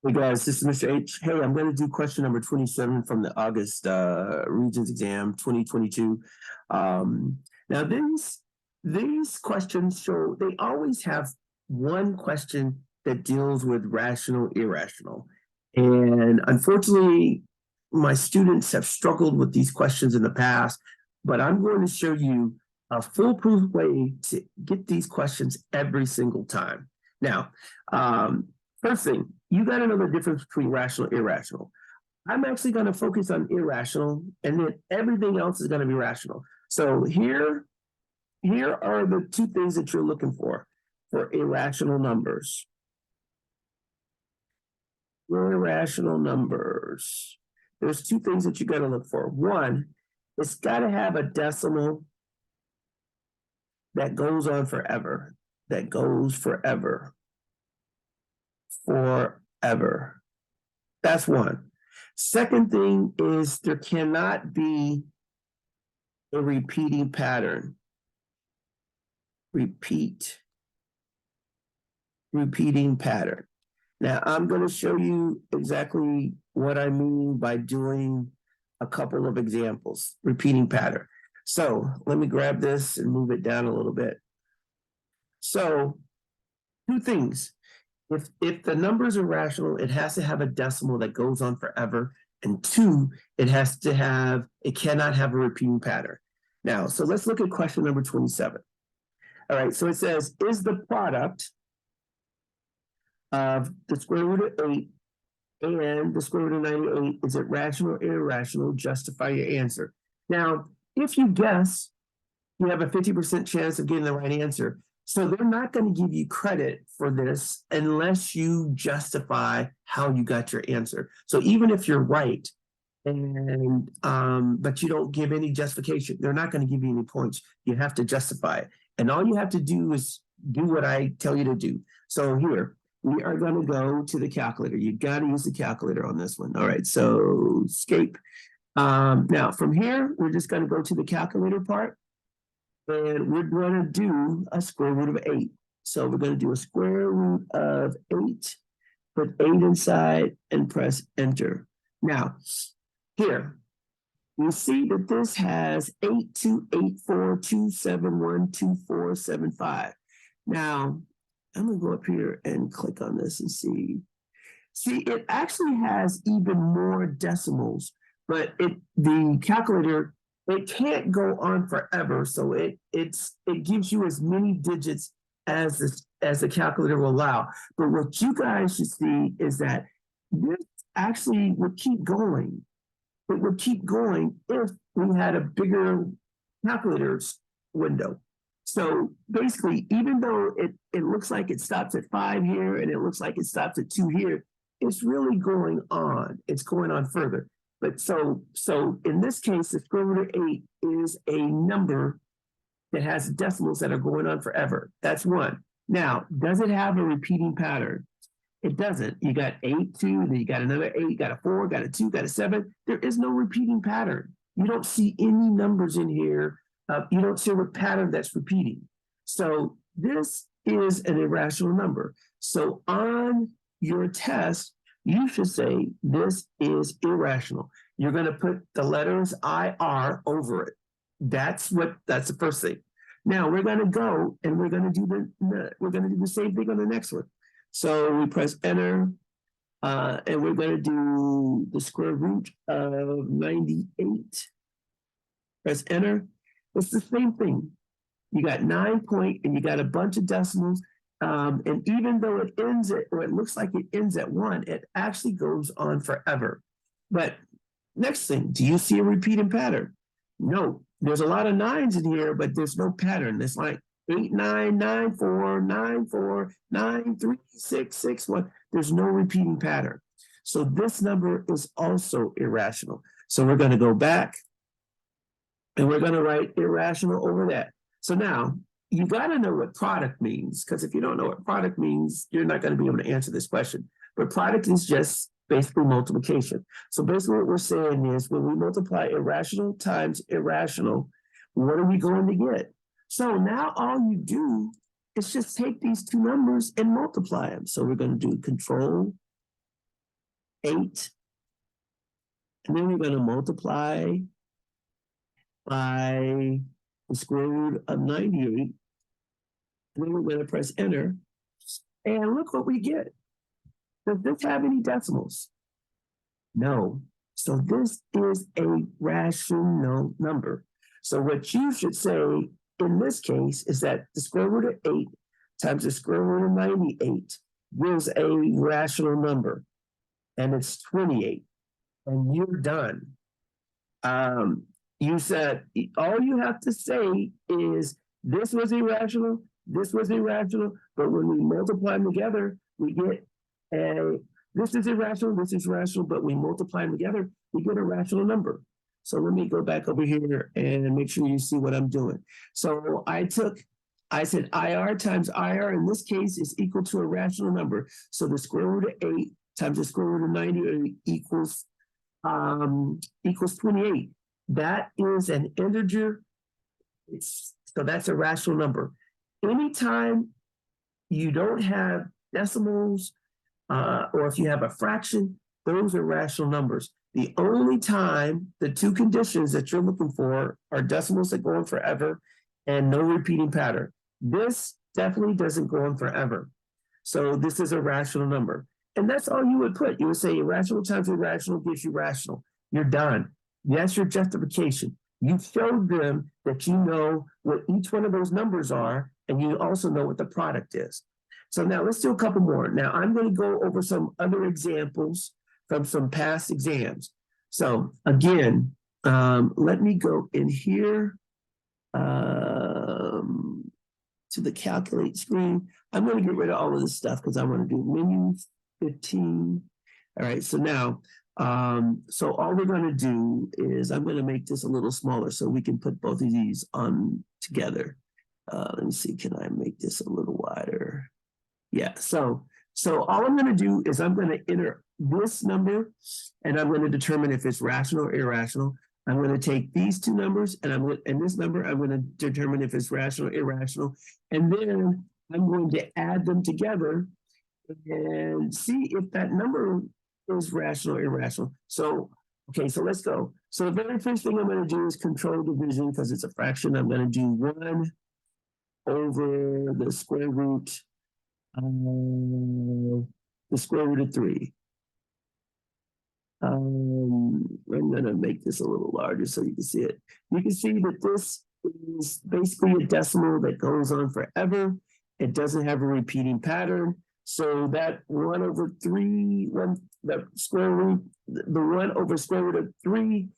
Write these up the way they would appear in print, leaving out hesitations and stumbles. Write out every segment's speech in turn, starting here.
Hey guys, this is Mr. H. Hey, I'm going to do question number 27 from the August Regents exam 2022. Now these questions show they always have one question that deals with rational, irrational. And unfortunately, my students have struggled with these questions in the past, but I'm going to show you a foolproof way to get these questions every single time. Now, first thing, you got to know the difference between rational and irrational. I'm actually going to focus on irrational, and then everything else is going to be rational. So here are the two things that you're looking for irrational numbers. Irrational numbers. There's two things that you got to look for. One, it's got to have a decimal that goes on forever. That goes forever. Forever. That's one. Second thing is there cannot be a repeating pattern. Repeating pattern. Now, I'm going to show you exactly what I mean by doing a couple of examples. Repeating pattern. So let me grab this and move it down a little bit. So, two things. If the numbers are rational, it has to have a decimal that goes on forever. And two, it cannot have a repeating pattern. Now, so let's look at question number 27. All right, so it says, is the product of the square root of 8 and the square root of 98, is it rational or irrational? Justify your answer. Now, if you guess, you have a 50% chance of getting the right answer. So they're not going to give you credit for this unless you justify how you got your answer. So even if you're right, and but you don't give any justification, they're not going to give you any points. You have to justify it. And all you have to do is do what I tell you to do. So here, we are going to go to the calculator. You got to use the calculator on this one. All right, so escape. Now from here, we're just going to go to the calculator part. And we're going to do a square root of 8. So we're going to do a square root of 8, put 8 inside, and press enter. Now, here, you see that this has 828427124775. Now, I'm going to go up here and click on this and see. See, it actually has even more decimals, but the calculator, it can't go on forever, so it gives you as many digits as the calculator will allow. But what you guys should see is that this actually would keep going. It would keep going if we had a bigger calculator window. So basically, even though it looks like it stops at 5 here and it looks like it stops at 2 here, it's really going on. It's going on further. But so in this case, the square root of 8 is a number that has decimals that are going on forever. That's one. Now, does it have a repeating pattern? It doesn't. You got 8, 2, then you got another 8, you got a 4, got a 2, got a 7. There is no repeating pattern. You don't see any numbers in here. You don't see a pattern that's repeating. So this is an irrational number. So on your test, you should say this is irrational. You're going to put the letters IR over it. That's the first thing. Now we're going to go and we're going to do the same thing on the next one. So we press enter, and we're going to do the square root of 98. Press enter. It's the same thing. You got 9 point and you got a bunch of decimals. And even though it ends at, or it looks like it ends at 1, it actually goes on forever. But next thing, do you see a repeating pattern? No, there's a lot of 9s in here, but there's no pattern. It's like 8, 9, 9, 4, 9, 4, 9, 3, 6, 6, 1. There's no repeating pattern. So this number is also irrational. So we're going to go back and we're going to write irrational over that. So now, you got to know what product means, because if you don't know what product means, you're not going to be able to answer this question. But product is just basically multiplication. So basically what we're saying is when we multiply irrational times irrational, what are we going to get? So now all you do is just take these two numbers and multiply them. So we're going to do control 8, and then we're going to multiply by the square root of 98, and then we're going to press enter, and look what we get. Does this have any decimals? No. So this is a rational number. So what you should say in this case is that the square root of 8 times the square root of 98 gives a rational number, and it's 28, and you're done. You said all you have to say is this was irrational, but when we multiply them together, we get this is irrational, but we multiply them together, we get a rational number. So let me go back over here and make sure you see what I'm doing. So I said IR times IR in this case is equal to a rational number. So the square root of 8 times the square root of 98 equals 28. That is an integer. So that's a rational number. Anytime you don't have decimals, or if you have a fraction, those are rational numbers. The only time the two conditions that you're looking for are decimals that go on forever and no repeating pattern. This definitely doesn't go on forever. So this is a rational number. And that's all you would put. You would say irrational times irrational gives you rational. You're done. That's your justification. You showed them that you know what each one of those numbers are, and you also know what the product is. So now let's do a couple more. Now I'm going to go over some other examples from some past exams. So again, let me go in here to the calculate screen. I'm going to get rid of all of this stuff because I want to do menu 15. All right, so now, so all we're going to do is I'm going to make this a little smaller so we can put both of these on together. Let me see, can I make this a little wider? Yeah, so all I'm going to do is I'm going to enter this number, and I'm going to determine if it's rational or irrational. I'm going to take these two numbers, and this number, I'm going to determine if it's rational or irrational, and then I'm going to add them together and see if that number is rational or irrational. So, okay, so let's go. So the very first thing I'm going to do is control division because it's a fraction. I'm going to do 1 over the square root of 3. I'm going to make this a little larger so you can see it. You can see that this is basically a decimal that goes on forever. It doesn't have a repeating pattern. So that 1 over 3, the square root, the 1 over square root of 3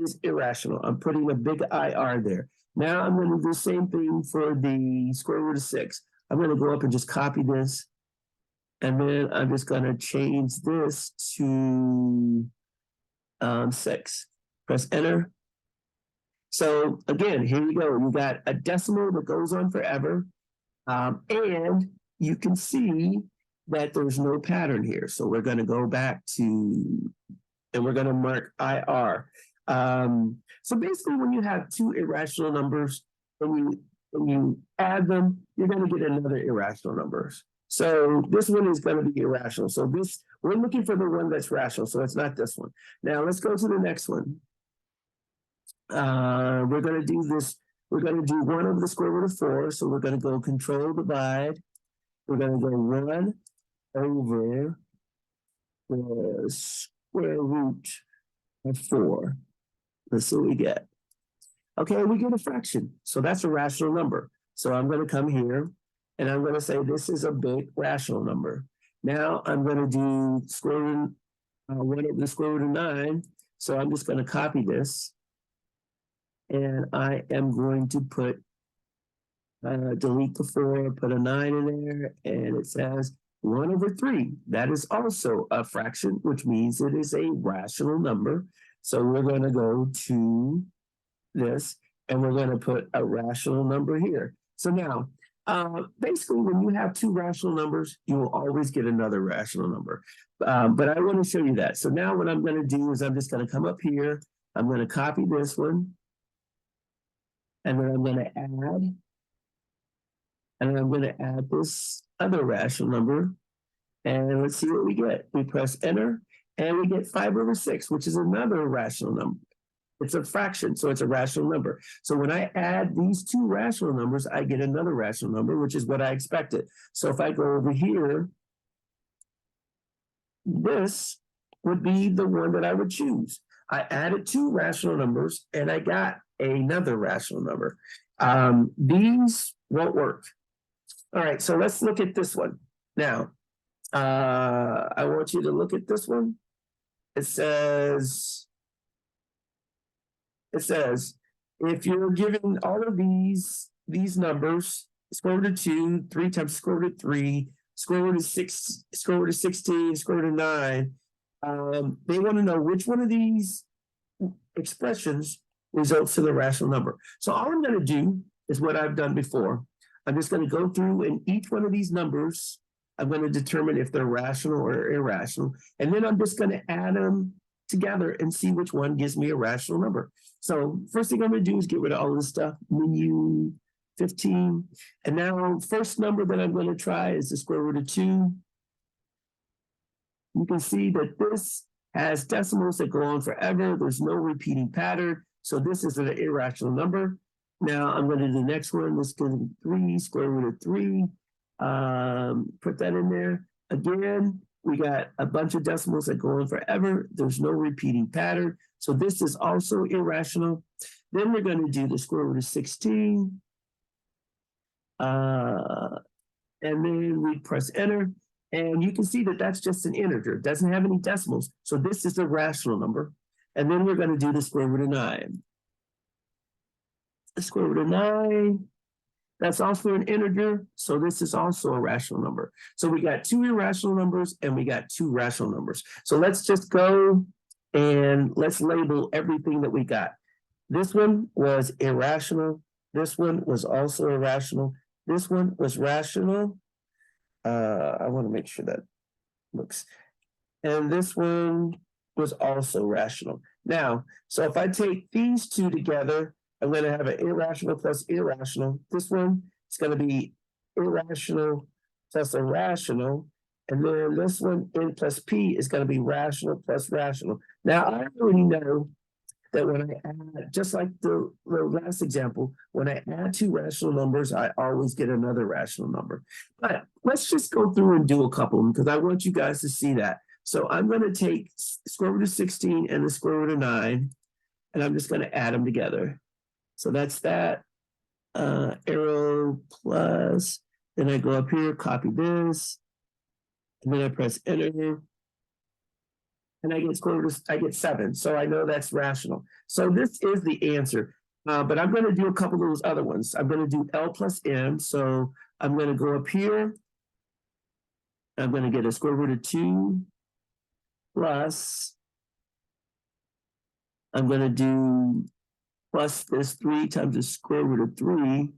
is irrational. I'm putting a big IR there. Now I'm going to do the same thing for the square root of 6. I'm going to go up and just copy this. And then I'm just going to change this to 6. Press enter. So again, here you go. You got a decimal that goes on forever. And you can see that there's no pattern here. So we're going to go back to, and we're going to mark IR. So basically when you have two irrational numbers, when you add them, you're going to get another irrational number. So this one is going to be irrational. So we're looking for the one that's rational. So it's not this one. Now let's go to the next one. We're going to do this. We're going to do 1 over the square root of 4. So we're going to go control divide. We're going to go 1 over the square root of 4. Let's see what we get. Okay, we get a fraction. So that's a rational number. So I'm going to come here and I'm going to say this is a big rational number. Now I'm going to do square root 1 over the square root of 9. So I'm just going to copy this. And I am going to put, delete the 4, put a 9 in there, and it says 1 over 3. That is also a fraction, which means it is a rational number. So we're going to go to this, and we're going to put a rational number here. So now, basically, when you have two rational numbers, you will always get another rational number. But I want to show you that. So now what I'm going to do is I'm just going to come up here. I'm going to copy this one. And then I'm going to add, and I'm going to add this other rational number. And let's see what we get. We press enter. and we get 5/6, which is another irrational number. It's a fraction, so it's a rational number. So when I add these two rational numbers, I get another rational number, which is what I expected. So if I go over here, this would be the one that I would choose. I added two rational numbers and I got another rational number. These won't work. All right, so let's look at this one. Now, I want you to look at this one. It says, if you're given all of these numbers, square root of 2, 3 times square root of 3, square root of 6, square root of 16, square root of 9, they want to know which one of these expressions results in a rational number. So all I'm going to do is what I've done before. I'm just going to go through and each one of these numbers, I'm going to determine if they're rational or irrational. And then I'm just going to add them together and see which one gives me a rational number. So first thing I'm going to do is get rid of all this stuff, menu 15. And now first number that I'm going to try is the square root of 2. You can see that this has decimals that go on forever. There's no repeating pattern. So this is an irrational number. Now I'm going to do the next one. Let's go to 3, square root of 3. Put that in there. Again, we got a bunch of decimals that go on forever. There's no repeating pattern. So this is also irrational. Then we're going to do the square root of 16. And then we press enter. And you can see that that's just an integer. It doesn't have any decimals. So this is a rational number. And then we're going to do the square root of 9. The square root of 9. That's also an integer, so this is also a rational number. So we got two irrational numbers and we got two rational numbers. So let's just go and let's label everything that we got. This one was irrational. This one was also irrational. This one was rational. I want to make sure that looks. And this one was also rational. Now, so if I take these two together, I'm going to have an irrational plus irrational. This one is going to be irrational plus irrational. And then this one, N plus P, is going to be rational plus rational. Now, I already know that when I add, just like the last example, when I add two rational numbers, I always get another rational number. But let's just go through and do a couple of them because I want you guys to see that. So I'm going to take square root of 16 and the square root of 9, and I'm just going to add them together. So that's that, arrow plus, then I go up here, copy this, and then I press enter, and I get square root of, I get 7. So I know that's rational. So this is the answer, but I'm going to do a couple of those other ones. I'm going to do L plus M. So I'm going to go up here. I'm going to get a square root of 2 plus, I'm going to do plus this 3 times the square root of 3.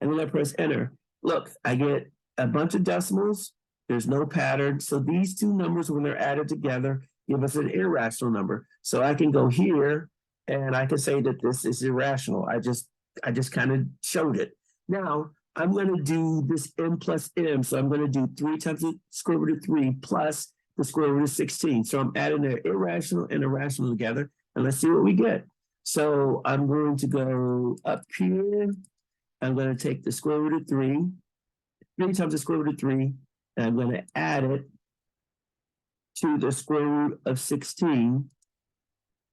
And then I press enter. Look, I get a bunch of decimals. There's no pattern. So these two numbers, when they're added together, give us an irrational number. So I can go here and I can say that this is irrational. I just kind of showed it. Now I'm going to do this M plus M. So I'm going to do 3 times the square root of 3 plus the square root of 16. So I'm adding an irrational and a rational together. And let's see what we get. So I'm going to go up here. I'm going to take the square root of 3 times the square root of 3, and I'm going to add it to the square root of 16,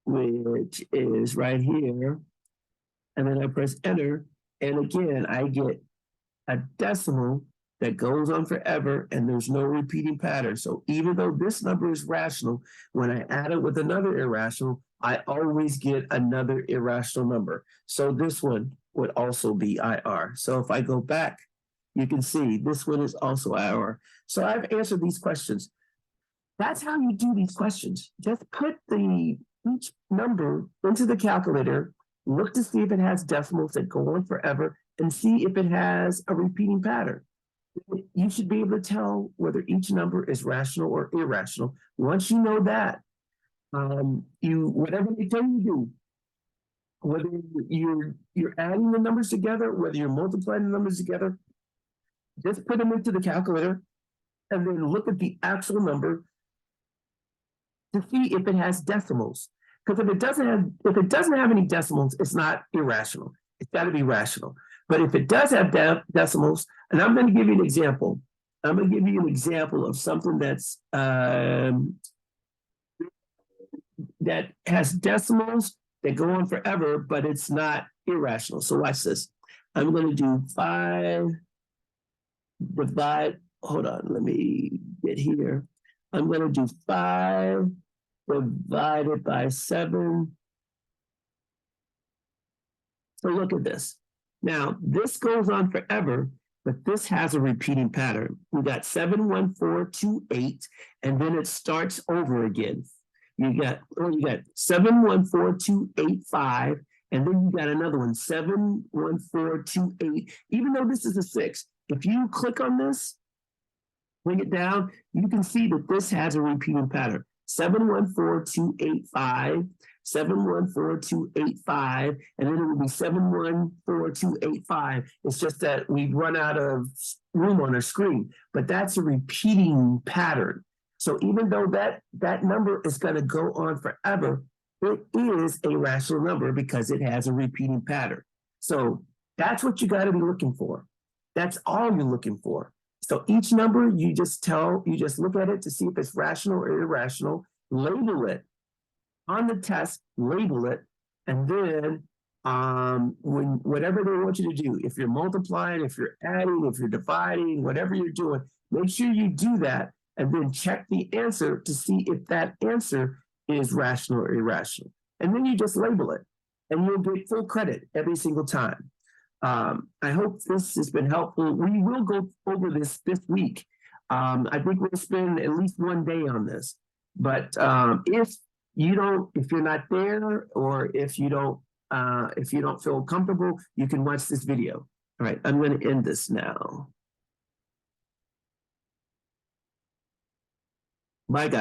which is right here. And then I press enter. And again, I get a decimal that goes on forever, and there's no repeating pattern. So even though this number is rational, when I add it with another irrational, I always get another irrational number. So this one would also be IR. So if I go back, you can see this one is also IR. So I've answered these questions. That's how you do these questions. Just put each number into the calculator, look to see if it has decimals that go on forever, and see if it has a repeating pattern. You should be able to tell whether each number is rational or irrational. Once you know that, whatever they tell you to do, whether you're adding the numbers together, whether you're multiplying the numbers together, just put them into the calculator and then look at the actual number to see if it has decimals. Because if it doesn't have any decimals, it's not irrational. It's got to be rational. But if it does have decimals, and I'm going to give you an example. I'm going to give you an example of something that has decimals that go on forever, but it's not irrational. So watch this. I'm going to do 5 divide. Hold on, let me get here. I'm going to do 5 divided by 7. So look at this. Now, this goes on forever, but this has a repeating pattern. We got 7, 1, 4, 2, 8, and then it starts over again. You got 7, 1, 4, 2, 8, 5, and then you got another one, 7, 1, 4, 2, 8. Even though this is a 6, if you click on this, bring it down, you can see that this has a repeating pattern. 7, 1, 4, 2, 8, 5, 7, 1, 4, 2, 8, 5, and then it will be 7, 1, 4, 2, 8, 5. It's just that we've run out of room on our screen, but that's a repeating pattern. So even though that number is going to go on forever, it is a rational number because it has a repeating pattern. So that's what you got to be looking for. That's all you're looking for. So each number, you just look at it to see if it's rational or irrational, label it on the test, label it, and then whatever they want you to do, if you're multiplying, if you're adding, if you're dividing, whatever you're doing, make sure you do that and then check the answer to see if that answer is rational or irrational. And then you just label it, and you'll get full credit every single time. I hope this has been helpful. We will go over this week. I think we'll spend at least one day on this. But if you're not there, or if you don't feel comfortable, you can watch this video. All right, I'm going to end this now. Bye, guys.